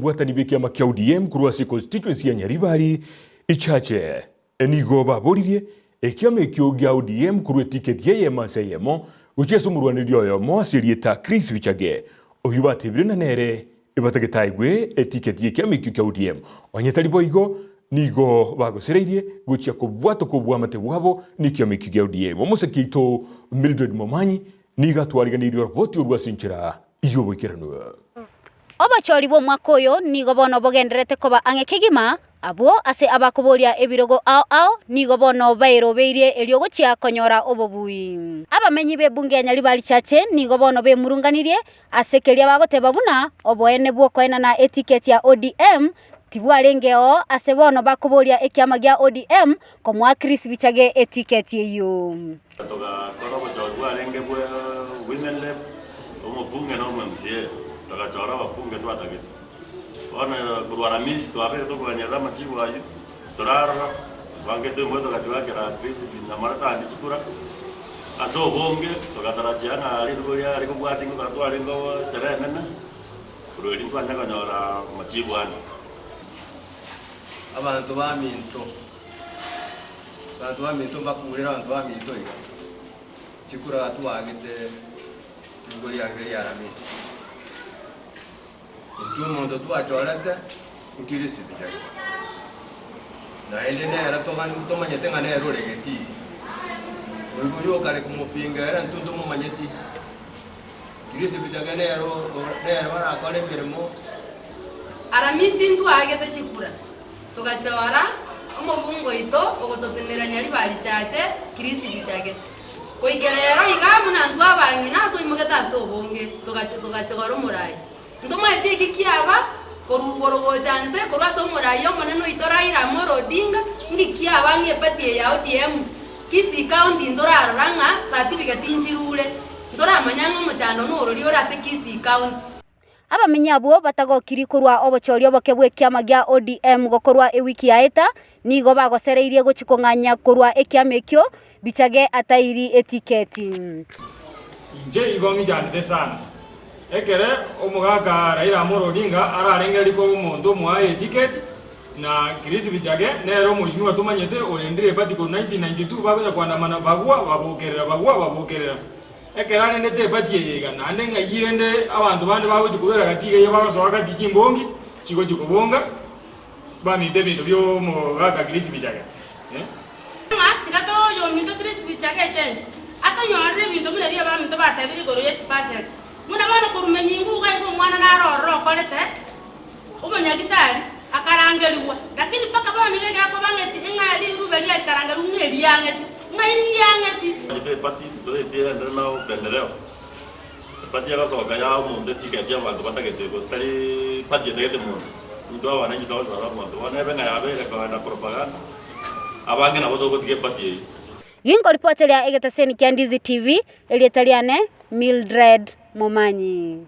Bwatani bekiama kia ODM kuruasi constituency ya Nyaribari ichache nigo baboririe ekiama ekio gia ODM kurue tiketi ye mase yemo uchesu murwaniri yomo asirieta Chris Bichage oyu batebire na nere ibatagetaigwe etiketi ekiama ekio kia ODM onyetari boigo nigo bagosereirie guchia kubwato kubwamate bwabo nikiama ekio gia ODM omusekito Mildred Momanyi niga twariganirio ripoti urwasinchira iyoboikiranwa Obachori bo mwakoyo nigo bono bogenderete koba ang'ekigima abo ase abakoboria ebirogo ao nigo bono bairobeire eriogochia konyora obobui abamenyi be bunge ya Nyaribari chache nigo bono bemurunganirie ase keria bagoteba buna oboene bwokoena na etiketi ya ODM tibwarengeo ase bono bakoboria ekiama gia ODM komwa Chris Bichage etiketi eyo women lab bunge na MCA tagachora bapunge twatagite bana kurwara misi twabere to kwanyara machigo ayo turara bangete mbozo katiwakira Chris na marata andichikura aso bonge tugatarachiana ali kuria ali kubwati ngatwari ngo serenene kurweli kwanyaka nyora machigo ani abantu baminto bakumurira abantu baminto chikura twagite ngoli angeli aramisi Tumuntu twachorete Chris Bichage na ende nera tomanyete nga nero regeti uyo kale kumupinga era ntundu mumanyeti Chris Bichage nero bara kole mirimo aramisi ntwagete chikura tugachora omubungo ito ogototenera Nyaribari chache Chris Bichage koikerero igamu na ntwabangi na tuyimugeta sobonge tugachora murai Ndoma etiki kiaba korugorogo chance korwaso murayo maneno itoraira morodinga ndikiaba ngepatie ya ODM kisi county ndoraranga certificate injirure ndoramanyanga muchando norori orase kisi county abamenyi abo batagokiri kurwa obochori obokebwe kiama gia ODM gokorwa ewiki yaeta nigo bagosereirie gochikong'anya kurwa ekiama ekio Bichage atairi etiketi nje igongi jande sana ekere omugaga Raila Amolo Odinga ararengeriko omonto mwaye etiketi na Chris Bichage nero mheshimiwa tumanyete orendire batiko 1992 bagoja kwandamana bagwa babokerera ekera nete batie yega nande ngayirende abantu bande bagoje kubera gatiga ye bagosoka gati chimbongi chigo chikobonga bamite bintu byo mugaga Chris Bichage tigato yo minto Chris Bichage change atanyore bintu mune bya baminto batabiri goro ye chipasel muna bana kurumenyingu gaigo mwana na roro kolete umanyagitari akarangeliwa lakini paka bana ngege ako bangeti ingari rubeli ali karangelu ngeli yangeti ngairi yangeti ite pati de ndana upendeleo pati ya kasoka ya munde tiketi ya bantu batagete ko stari pati de mundu ndo abana nyitawa za bantu wana benga yabere kwa propaganda abange na bodo gotike pati Gingo reporter ya Egetaseni Kiandizi TV Elietaliane Mildred Momanyi.